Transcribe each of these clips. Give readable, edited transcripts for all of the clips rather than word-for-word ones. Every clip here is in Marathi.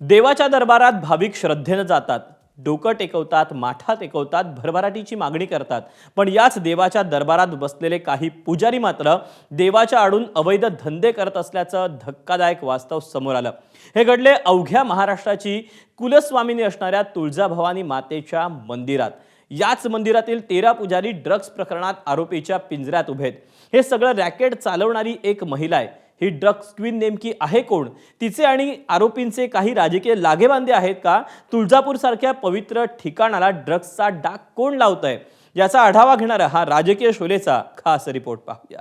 देवाच्या दरबारात भाविक श्रद्धेने जातात, डोकं टेकवतात, माथा टेकवतात, भरभराटीची मागणी करतात. पण याच देवाच्या दरबारात बसलेले काही पुजारी मात्र देवाच्या आडून अवैध धंदे करत असल्याचं धक्कादायक वास्तव समोर आलं. हे घडले अवघ्या महाराष्ट्राची कुलस्वामिनी असणाऱ्या तुळजाभवानी मातेच्या मंदिरात. याच मंदिरातील 13 पुजारी ड्रग्ज प्रकरणात आरोपीच्या पिंजऱ्यात उभे आहेत. हे सगळं रॅकेट चालवणारी एक महिला आहे. ही ड्रग्ज क्वीन नेमकी आहे कोण? तिचे आणि आरोपींचे काही राजकीय लागेबांधे आहेत का? तुळजापूर सारख्या पवित्र ठिकाणाला ड्रग्जचा डाग कोण लावतंय? याचा आढावा घेणारा हा राजकीय शोलेचा खास रिपोर्ट पाहूया.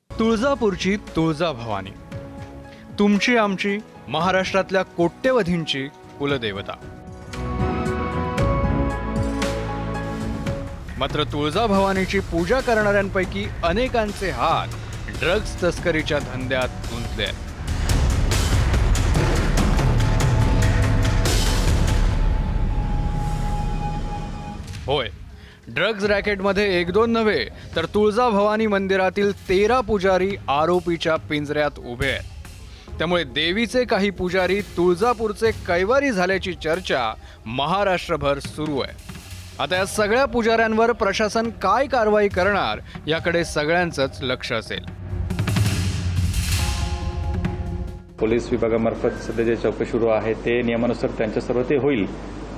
तुळजापूरची तुळजाभवानी, तुमची आमची महाराष्ट्रातल्या कोट्यवधींची कुलदेवता. मात्र तुळजाभवानीची पूजा करणाऱ्यांपैकी अनेकांचे हात ड्रग्ज तस्करीच्या धंद्यात गुंतले आहेत. होय, ड्रग्ज रॅकेटमध्ये एक दोन नव्हे तर तुळजाभवानी मंदिरातील 13 पुजारी आरोपीच्या पिंजऱ्यात उभे आहेत. त्यामुळे देवीचे काही पुजारी तुळजापूरचे कैवारी झाल्याची चर्चा महाराष्ट्रभर सुरू आहे. आता या सगळ्या पुजाऱ्यांवर प्रशासन काय कारवाई करणार याकडे सगळ्यांचंच लक्ष असेल. पोलीस विभागामार्फत सध्या जे चौकशी सुरू आहे ते नियमानुसार त्यांच्या सर्व ते होईल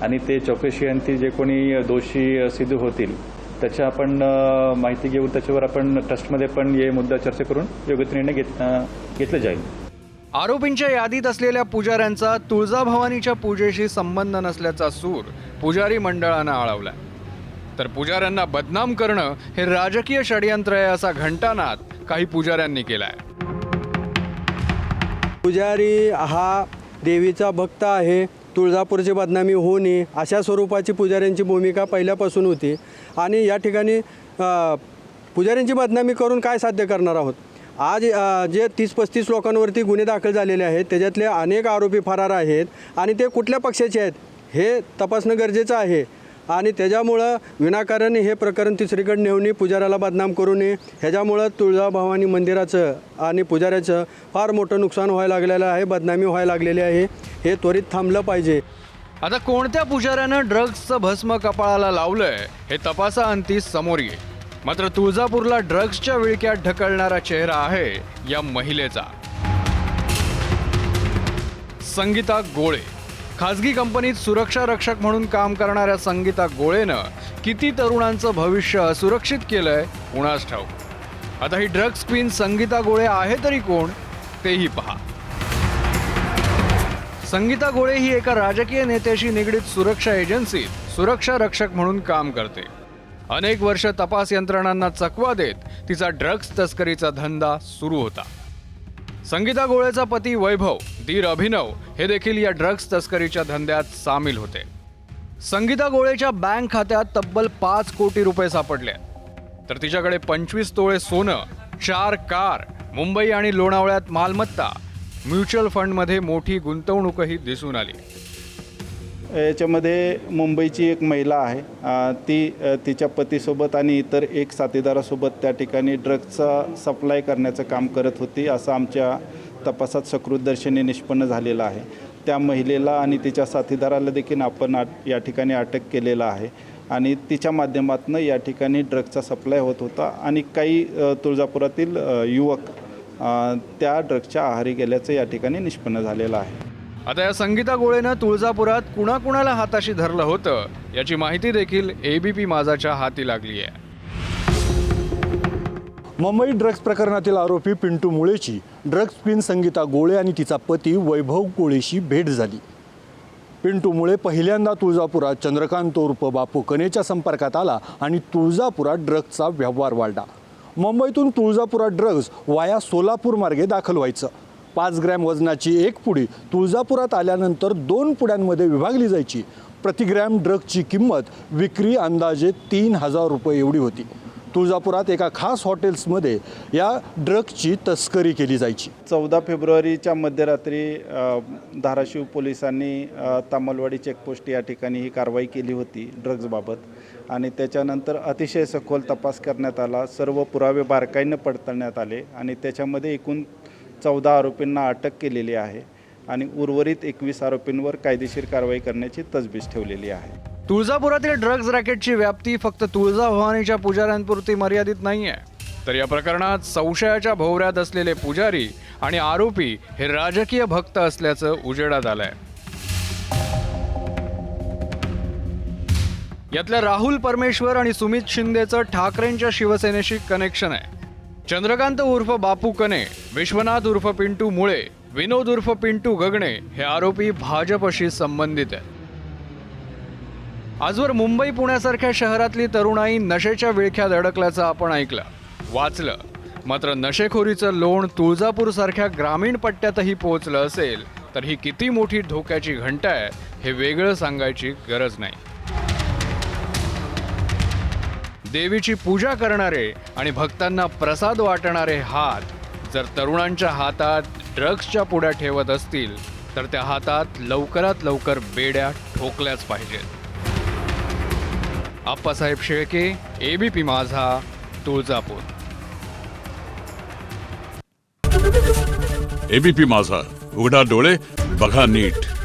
आणि ते चौकशी अंती जे कोणी दोषी सिद्ध होतील त्याची आपण माहिती घेऊन त्याच्यावर आपण ट्रस्टमध्ये पण हे मुद्दा चर्चा करून योग्य निर्णय घेतला जाईल. आरोपींच्या यादीत असलेल्या पुजाऱ्यांचा तुळजाभवानीच्या पूजेशी संबंध नसल्याचा सूर पुजारी मंडळानं आळवला. तर पुजाऱ्यांना बदनाम करणं हे राजकीय षडयंत्र आहे असा घंटानाद काही पुजाऱ्यांनी केलाय. पुजारी हा देवीचा भक्त आहे, तुळजापूरची बदनामी होऊ नये अशा स्वरूपाची पुजाऱ्यांची भूमिका पहिल्यापासून होती. आणि या ठिकाणी पुजाऱ्यांची बदनामी करून काय साध्य करणार आहोत? आज जे 30-35 लोकांवरती गुन्हे दाखल झालेले आहेत त्याच्यातले अनेक आरोपी फरार आहेत आणि ते कुठल्या पक्षाचे आहेत हे तपासणं गरजेचं आहे. आणि त्याच्यामुळं विनाकारण हे प्रकरण तिसरीकडे नेऊन पुजाऱ्याला बदनाम करू नये. ह्याच्यामुळं तुळजाभवानी मंदिराचं आणि पुजाऱ्याचं फार मोठं नुकसान व्हायला लागलेलं आहे, बदनामी व्हायला लागलेली आहे. हे त्वरित थांबलं पाहिजे. आता कोणत्या पुजाऱ्यानं ड्रग्जचं भस्म कपाळाला लावलंय हे तपासाअंती समोर येईल. मात्र तुळजापूरला ड्रग्जच्या विळक्यात ढकलणारा चेहरा आहे या महिलेचा. संगीता गोळे. खाजगी कंपनीत सुरक्षा रक्षक म्हणून काम करणाऱ्या संगीता गोळेनं किती तरुणांचं भविष्य असुरक्षित केलंय कुणास ठाऊक. आता ही ड्रग्ज क्वीन संगीता गोळे आहे तरी कोण तेही पहा. संगीता गोळे ही एका राजकीय नेत्याशी निगडीत सुरक्षा एजन्सीत सुरक्षा रक्षक म्हणून काम करते. अनेक वर्ष तपास यंत्रणांना चकवा देत तिचा ड्रग्ज तस्करीचा धंदा सुरू होता. संगीता गोळेचा पती वैभव, दीर अभिनव हे देखील या ड्रग्ज तस्करीच्या धंद्यात सामील होते. संगीता गोळेच्या बँक खात्यात तब्बल 5 कोटी रुपये सापडले. तर तिच्याकडे 25 तोळे सोनं, 4 कार, मुंबई आणि लोणावळ्यात मालमत्ता, म्युच्युअल फंडमध्ये मोठी गुंतवणूकही दिसून आली. याच्यामध्ये मुंबईची एक महिला आहे, ती तिच्या पतीसोबत आणि इतर एक साथीदारासोबत त्या ठिकाणी ड्रग्जचा सप्लाय करण्याचं काम करत होती असं आमच्या तपासात सकृतदर्शनी निष्पन्न झालेलं आहे. त्या महिलेला आणि तिच्या साथीदाराला देखील आपण या ठिकाणी अटक केलेलं आहे आणि तिच्या माध्यमातून या ठिकाणी ड्रग्जचा सप्लाय होत होता आणि काही तुळजापुरातील युवक त्या ड्रग्जच्या आहारी गेल्याचं या ठिकाणी निष्पन्न झालेलं आहे. आता या संगीता गोळेनं तुळजापुरात कुणाकुणाला हाताशी धरलं होतं याची माहिती देखील एबीपी माझाच्या हाती लागली आहे. मुंबई ड्रग्ज प्रकरणातील आरोपी पिंटू मुळेची ड्रग्ज क्वीन संगीता गोळे आणि तिचा पती वैभव गोळेशी भेट झाली. पिंटू मुळे पहिल्यांदा तुळजापुरात चंद्रकांत उर्फ बापू कनेच्या संपर्कात आला आणि तुळजापुरात ड्रग्जचा व्यवहार वाढला. मुंबईतून तुळजापुरात ड्रग्ज वाया सोलापूर मार्गे दाखल व्हायचं. 5 ग्रॅम वजनाची एक पुडी तुळजापुरात आल्यानंतर 2 पुड्यांमध्ये विभागली जायची. प्रति ग्रॅम ड्रग्जची किंमत विक्री अंदाजे 3,000 रुपये एवढी होती. तुळजापुरात एका खास हॉटेल्समध्ये या ड्रग्जची तस्करी केली जायची. 14 फेब्रुवारीच्या मध्यरात्री धाराशिव पोलिसांनी तामलवाडी चेकपोस्ट या ठिकाणी ही कारवाई केली होती ड्रग्जबाबत आणि त्याच्यानंतर अतिशय सखोल तपास करण्यात आला. सर्व पुरावे बारकाईनं पडताळण्यात आले आणि त्याच्यामध्ये एकूण 14 आरोपींना अटक केलेली आहे. आणि उर्वरित 21 आरोपींवर कायदेशीर कारवाई करण्याची तजवीज ठेवलेली आहे. तुळजापुरातील ड्रग्ज रॅकेटची व्याप्ती फक्त तुळजाभवानीच्या पुजाऱ्यांपुरती मर्यादित नाहीये, तर या प्रकरणात संशयाच्या भोवऱ्यात असलेले पुजारी आणि आरोपी हे राजकीय भक्त असल्याचं उजेडात आलंय. यातल्या राहुल परमेश्वर आणि सुमित शिंदेचं ठाकरेंच्या शिवसेनेशी कनेक्शन आहे. चंद्रकांत उर्फ बापू कने, विश्वनाथ उर्फ पिंटू मुळे, विनोद उर्फ पिंटू गगणे हे आरोपी भाजपशी संबंधित आहेत. आजवर मुंबई पुण्यासारख्या शहरातली तरुणाई नशेच्या विळख्यात अडकल्याचं आपण ऐकलं, वाचलं. मात्र नशेखोरीचं लोण तुळजापूरसारख्या ग्रामीण पट्ट्यातही पोहोचलं असेल तर ही किती मोठी धोक्याची घंटा आहे हे वेगळं सांगायची गरज नाही. देवीची पूजा करणारे आणि भक्तांना प्रसाद वाटणारे हात जर तरुणांच्या हातात ड्रग्सच्या पुड्या ठेवत असतील तर त्या हातात लवकरात लवकर बेड्या ठोकल्याच पाहिजेत. आप्पासाहेब शेळके, ABP माझा, तुळजापूर. ABP माझा, उघडा डोळे बघा नीट.